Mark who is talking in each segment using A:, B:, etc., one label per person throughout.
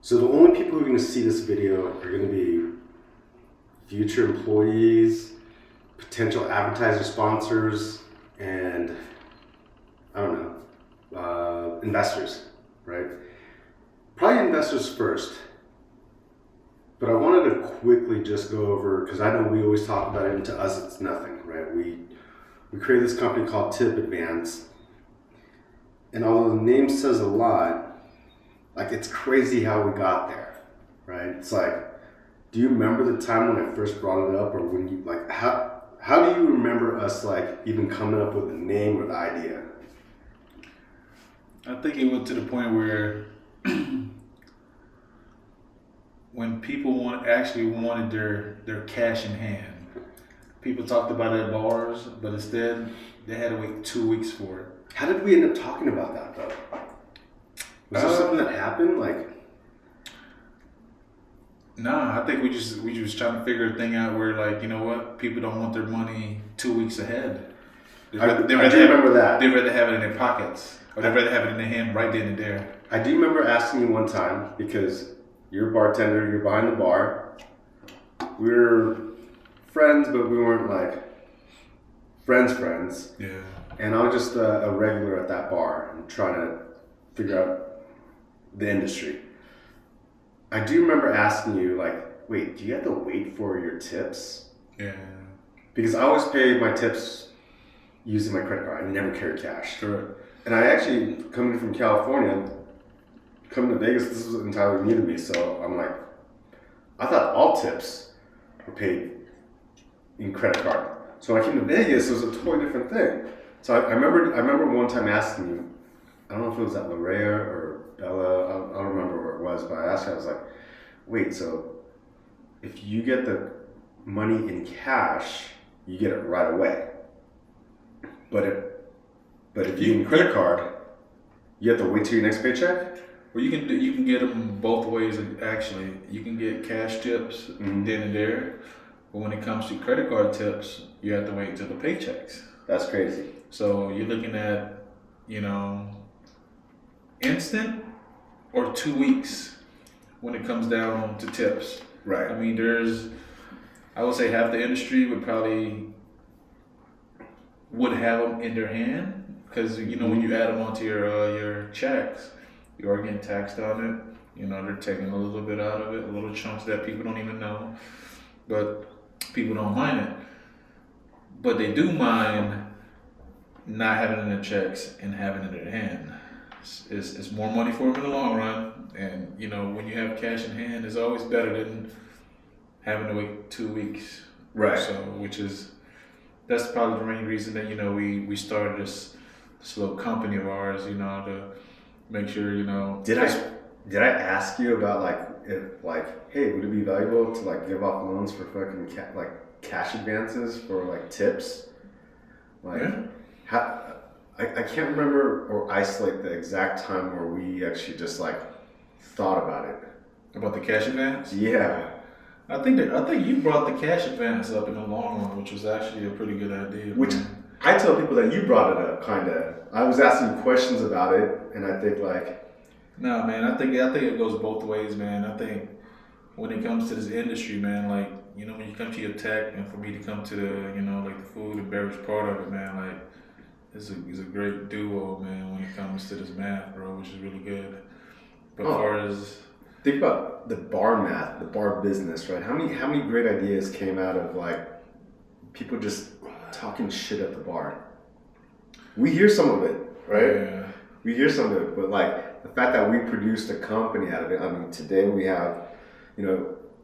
A: So the only people who are going to see this video are going to be future employees, potential advertiser sponsors, and I don't know, investors, right? Probably investors first. But I wanted to quickly just go over, because I know we always talk about it, and to us it's nothing, right? We created this company called Tip Advance, and although the name says a lot, like it's crazy how we got there, right? It's like, do you remember the time when I first brought it up, or when you like how do you remember us like even coming up with a name or the idea?
B: I think it went to the point where when people wanted their cash in hand, people talked about it at bars, but instead they had to wait 2 weeks for it.
A: How did we end up talking about that though? Was there something that happened? Like,
B: Nah, I think we just trying to figure a thing out where, like, you know what, people don't want their money 2 weeks ahead.
A: I do remember that.
B: They'd rather have it in their pockets, or they'd rather have it in their hand right then and there.
A: I do remember asking you one time, because you're a bartender, you're behind the bar. We were friends, but we weren't like friends.
B: Yeah.
A: And I was just a regular at that bar and trying to figure out the industry. I do remember asking you, like, wait, do you have to wait for your tips?
B: Yeah.
A: Because I always pay my tips using my credit card. I never carry cash.
B: Sure.
A: And I actually, coming from California, coming to Vegas, this was entirely new to me. So I'm like, I thought all tips were paid in credit card. So when I came to Vegas, it was a totally different thing. So I remember one time asking you, I don't know if it was at La Rea or Bella, I don't remember where it was, but I asked you, I was like, wait, so if you get the money in cash, you get it right away. But if you get a credit card, you have to wait till your next paycheck?
B: Well, you can get them both ways. Actually, you can get cash tips then and there, but when it comes to credit card tips, you have to wait until the paychecks.
A: That's crazy.
B: So you're looking at, instant or 2 weeks when it comes down to tips.
A: Right.
B: I mean, I would say half the industry would have them in their hand, because when you add them onto your checks, you are getting taxed on it. They're taking a little bit out of it, a little chunks that people don't even know, but people don't mind it. But they do mind not having it in their checks and having it in their hand. It's more money for them in the long run, and when you have cash in hand, it's always better than having to wait 2 weeks.
A: Right.
B: So, that's probably the main reason that we started this little company of ours. To make sure
A: Did I ask you about hey, would it be valuable to like give off loans for fucking cash advances for like tips? Like,
B: yeah.
A: I can't remember or isolate the exact time where we actually just like thought about it.
B: About the cash advance?
A: Yeah.
B: I think you brought the cash advance up in the long run, which was actually a pretty good idea.
A: Which
B: man.
A: I tell people that you brought it up, kind of. I was asking you questions about it, and I think like.
B: No, man. I think it goes both ways, man. I think when it comes to this industry, man, like when you come to your tech, and for me to come to the like the food and beverage part of it, man, like it's a great duo, man. When it comes to this math, bro, which is really good. But as far as
A: think about the bar math, the bar business, right? How many great ideas came out of like people just talking shit at the bar? We hear some of it, right?
B: Yeah.
A: We hear some of it, but like the fact that we produced a company out of it. I mean, today we have,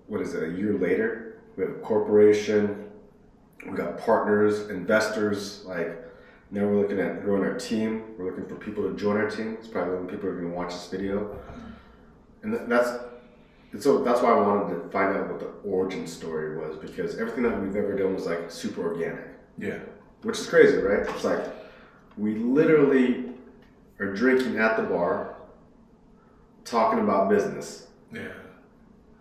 A: what is it? A year later, we have a corporation. We got partners, investors. Like now we're looking at growing our team. We're looking for people to join our team. It's probably when people are going to watch this video. And that's why I wanted to find out what the origin story was, because everything that we've ever done was like super organic.
B: Yeah.
A: Which is crazy, right? It's like we literally are drinking at the bar, talking about business.
B: Yeah.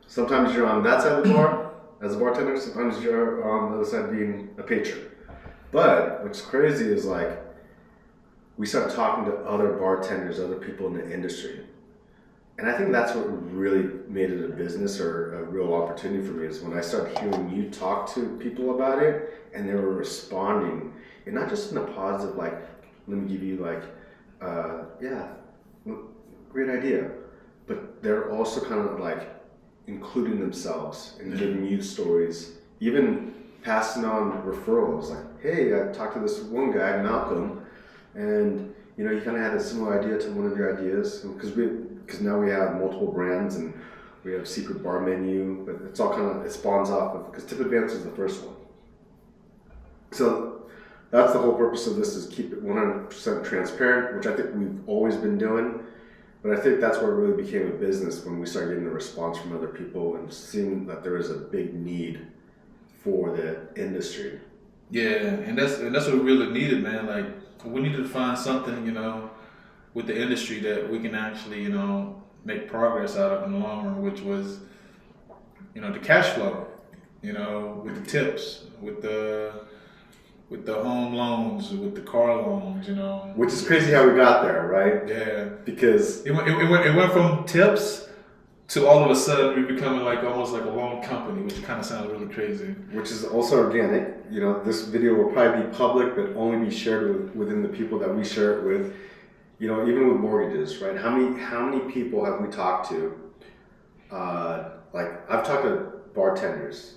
A: Sometimes you're on that side of the bar as a bartender, sometimes you're on the other side being a patron. But what's crazy is like we start talking to other bartenders, other people in the industry. And I think that's what really made it a business or a real opportunity for me is when I started hearing you talk to people about it and they were responding, and not just in a positive, like, let me give you like, yeah, great idea. But they're also kind of like including themselves and giving you stories, even passing on referrals. Like, hey, I talked to this one guy, Malcolm, and you know, he kind of had a similar idea to one of your ideas because now we have multiple brands and we have secret bar menu, but it's all kind of it spawns off of because Tip Advance is the first one. So that's the whole purpose of this is keep it 100% transparent, which I think we've always been doing. But I think that's where it really became a business when we started getting the response from other people and seeing that there is a big need for the industry.
B: Yeah, and that's what we really needed, man. Like we needed to find something, you know, with the industry that we can actually, you know, make progress out of in the long run, which was, you know, the cash flow, you know, with the tips, with the home loans, with the car loans, you know.
A: Which is crazy how we got there, right?
B: Yeah.
A: Because
B: it went from tips to all of a sudden we becoming like almost like a loan company, which kind of sounds really crazy.
A: Which is also organic. You know, this video will probably be public, but only be shared within the people that we share it with. You know, even with mortgages, right? How many people have we talked to? Like I've talked to bartenders,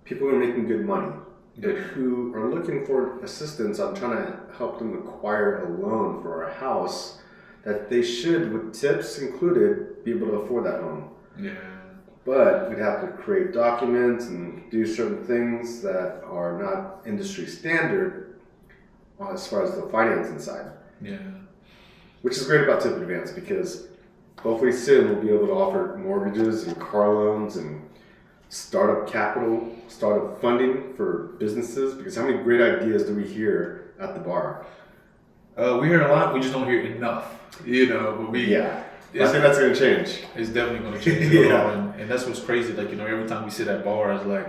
A: people who are making good money, but who are looking for assistance on trying to help them acquire a loan for a house that they should, with tips included, be able to afford that home.
B: Yeah.
A: But we'd have to create documents and do certain things that are not industry standard as far as the financing side.
B: Yeah.
A: Which is great about Tip Advance because hopefully soon we'll be able to offer mortgages and car loans and startup capital, startup funding for businesses. Because how many great ideas do we hear at the bar?
B: We hear a lot. We just don't hear enough. You know, but
A: I think that's going to change.
B: It's definitely going to change. And that's what's crazy. Like, you know, every time we sit at bars, like,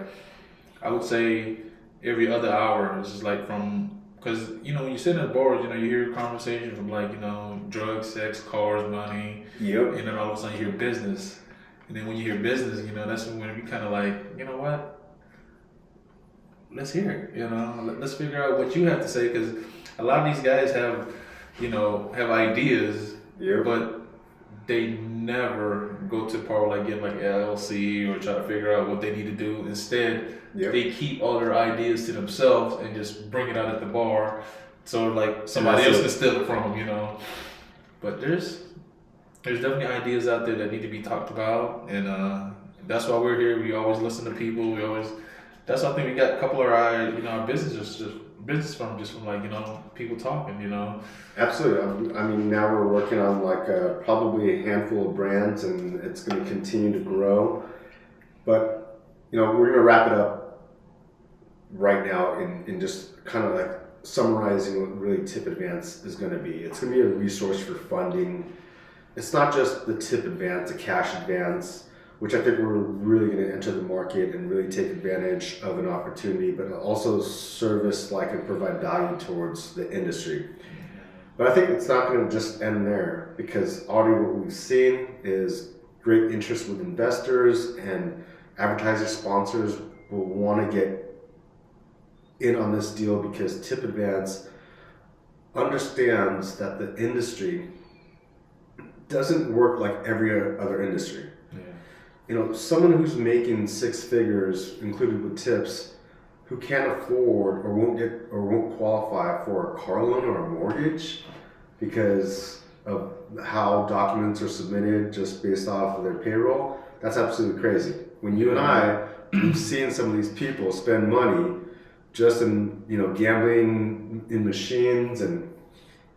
B: I would say every other hour is just like from, because, you know, when you sit at bars, you know, you hear conversation from like, you know, drugs, sex, cars, money.
A: Yep.
B: And then all of a sudden you hear business. And then when you hear business, you know, that's when we kind of like, you know what? Let's hear it, you know. Let's figure out what you have to say because a lot of these guys have, you know, have ideas, but they never go to the part where like get like LLC or try to figure out what they need to do. Instead, they keep all their ideas to themselves and just bring it out at the bar, so like somebody else can steal it from them, you know. But there's definitely ideas out there that need to be talked about, and that's why we're here. We always listen to people. That's why I think we got a couple of our, you know, our business from like, you know, people talking, you know.
A: Absolutely. I mean, now we're working on like probably a handful of brands, and it's going to continue to grow. But you know, we're going to wrap it up right now in just kind of like summarizing what really Tip Advance is going to be. It's going to be a resource for funding. It's not just the Tip Advance, a cash advance, which I think we're really going to enter the market and really take advantage of an opportunity, but also service like and provide value towards the industry. But I think it's not going to just end there because already what we've seen is great interest with investors and advertiser sponsors will want to get in on this deal because Tip Advance understands that the industry doesn't work like every other industry. You know, someone who's making six figures, included with tips, who can't afford or won't qualify for a car loan or a mortgage because of how documents are submitted just based off of their payroll, that's absolutely crazy. When you and I, we've seen some of these people spend money just in, you know, gambling in machines and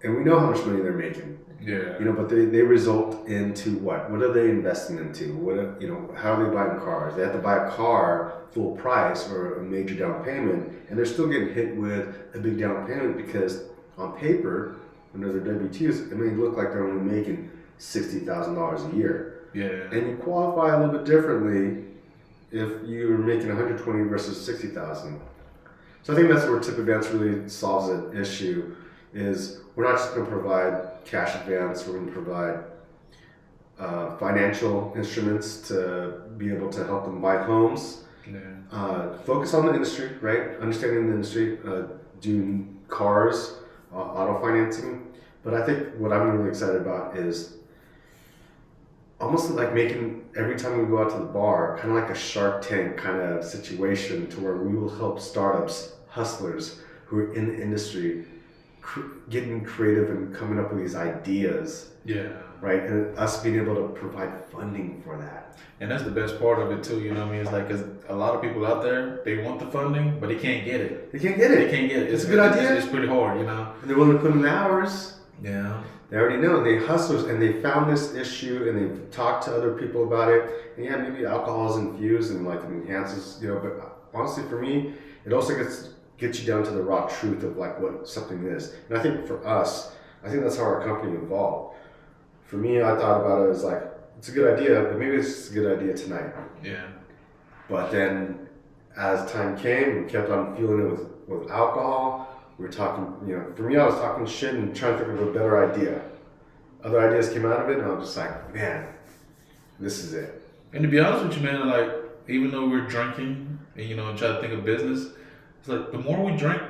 A: we know how much money they're making.
B: Yeah.
A: You know, but they result into what? What are they investing into? You know, how are they buying cars? They have to buy a car full price or a major down payment, and they're still getting hit with a big down payment because on paper, under their W-2s, it may look like they're only making $60,000 a year.
B: Yeah.
A: And you qualify a little bit differently if you're making $120,000 versus $60,000. So I think that's where Tip Advance really solves an issue. Is we're not just going to provide cash advance, we're going to provide financial instruments to be able to help them buy homes.
B: Yeah.
A: Focus on the industry, right? Understanding the industry, doing cars, auto financing. But I think what I'm really excited about is almost like making every time we go out to the bar, kind of like a Shark Tank kind of situation to where we will help startups, hustlers who are in the industry, getting creative and coming up with these ideas.
B: Yeah.
A: Right, and us being able to provide funding for that.
B: And that's the best part of it too, you know what I mean? It's like, 'cause a lot of people out there, they want the funding, but they can't get it.
A: They can't get
B: They
A: it.
B: can't get it.
A: It's a good idea.
B: It's pretty hard, you know?
A: And they're willing to put in the hours.
B: Yeah.
A: They already know. They hustlers, and they found this issue, and they've talked to other people about it. And yeah, maybe alcohol is infused and like it enhances, you know. But honestly, for me, it also gets you down to the raw truth of like what something is. And I think for us, I think that's how our company evolved. For me, I thought about it as like, it's a good idea, but maybe it's just a good idea tonight.
B: Yeah.
A: But then as time came, we kept on fueling it with alcohol. We were talking, you know, for me, I was talking shit and trying to think of a better idea. Other ideas came out of it, and I was just like, man, this is it.
B: And to be honest with you, man, like, even though we're drinking and, you know, and try to think of business, it's like the more we drink,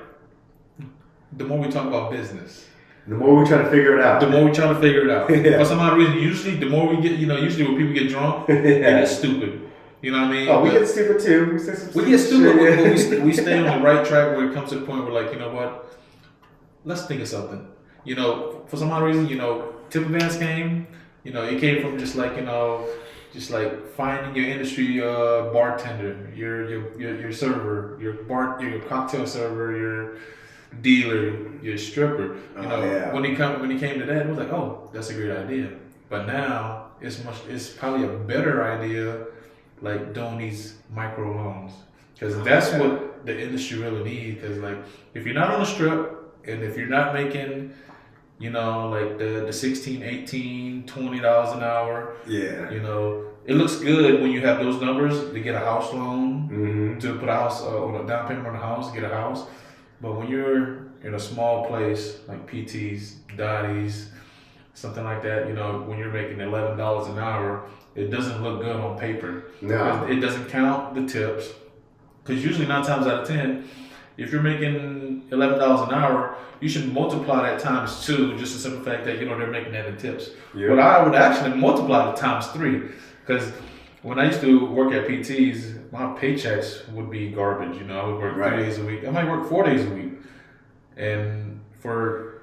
B: the more we talk about business.
A: The more we try to figure it out.
B: The more we try to figure it out.
A: Yeah.
B: For some odd reason, usually, the more we get, you know, usually when people get drunk, they get stupid. You know what I mean?
A: Oh, we
B: But
A: get stupid too. We say some
B: we get stupid,
A: shit.
B: but we stay on the right track where it comes to the point where, like, you know what? Let's think of something. You know, for some odd reason, you know, Tip Advance came. You know, it came from just like, you know, just like finding your industry bartender, your server, your cocktail server, your dealer, your stripper. You know,
A: yeah.
B: when he came to that, it was like, oh, that's a great idea. But now it's probably a better idea, like doing these micro loans, because that's what the industry really needs. Because like, if you're not on the strip and if you're not making, you know, like the 16, 18, $20 an hour,
A: Yeah.
B: you know, it looks good when you have those numbers to get a house loan,
A: Mm-hmm.
B: to put a house or a down payment on a house, get a house. But when you're in a small place like PT's, Dottie's, something like that, you know, when you're making $11 an hour, it doesn't look good on paper.
A: No.
B: It doesn't count the tips. Because usually 9 times out of 10, if you're making $11 an hour, you should multiply that times 2, just the simple fact that, you know, they're making that in tips.
A: Yeah.
B: But I would actually multiply it times 3. Because when I used to work at PT's, my paychecks would be garbage. You know, I would work 3 days a week. I might work 4 days a week. And for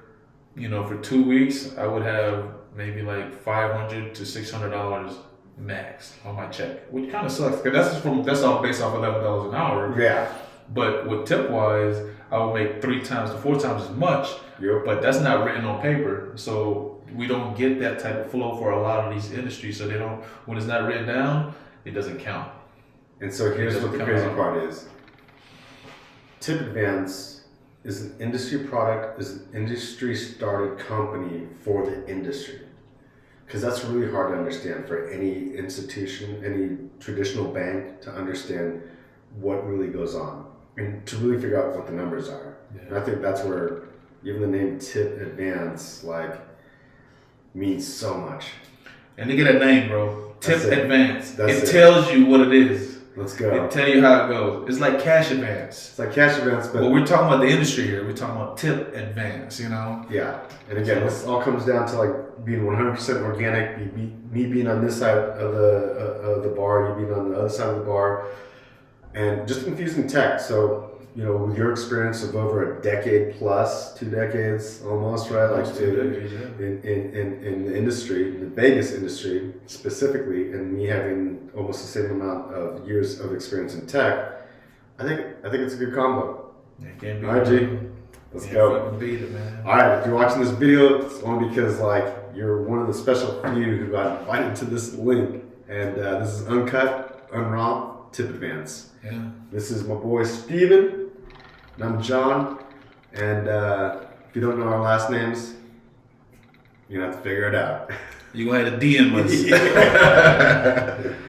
B: 2 weeks, I would have maybe like $500 to $600 max on my check, which kind of sucks because that's all based off $11 an hour.
A: Yeah.
B: But with tip wise, I would make 3 times to 4 times as much.
A: Yep.
B: But that's not written on paper, so we don't get that type of flow for a lot of these industries. So they don't. When it's not written down, it doesn't count.
A: And so here's what the crazy part is. Tip Advance is an industry product, is an industry started company for the industry. Because that's really hard to understand for any institution, any traditional bank to understand what really goes on and to really figure out what the numbers are.
B: Yeah.
A: And I think that's where even the name Tip Advance means so much.
B: And to get a name, bro, Tip
A: That's it.
B: Advance.
A: That's
B: It
A: it.
B: tells you what it is.
A: Let's go.
B: It tell you how it goes. It's like cash advance.
A: It's like cash advance, but
B: But we're talking about the industry here. We're talking about tip advance, you know?
A: yeah. And again, this all comes down to like being 100% organic. Me being on this side of the bar, you being on the other side of the bar, and just infusing tech. So with your experience of over a decade plus, 2 decades almost, right?
B: Almost 2 decades, yeah.
A: In the industry, in the Vegas industry specifically, and me having almost the same amount of years of experience in tech, I think it's a good combo.
B: Yeah, can't beat
A: All right,
B: it.
A: G. Let's
B: Can't
A: go.
B: fucking beat it, man.
A: All right, if you're watching this video, it's only because you're one of the special few who got invited to this link, and this is Uncut, Unraw, Tip Advance.
B: Yeah.
A: This is my boy Steven, and I'm John, and if you don't know our last names, you're gonna have to figure it out.
B: You gonna have to DM us.
A: Yeah.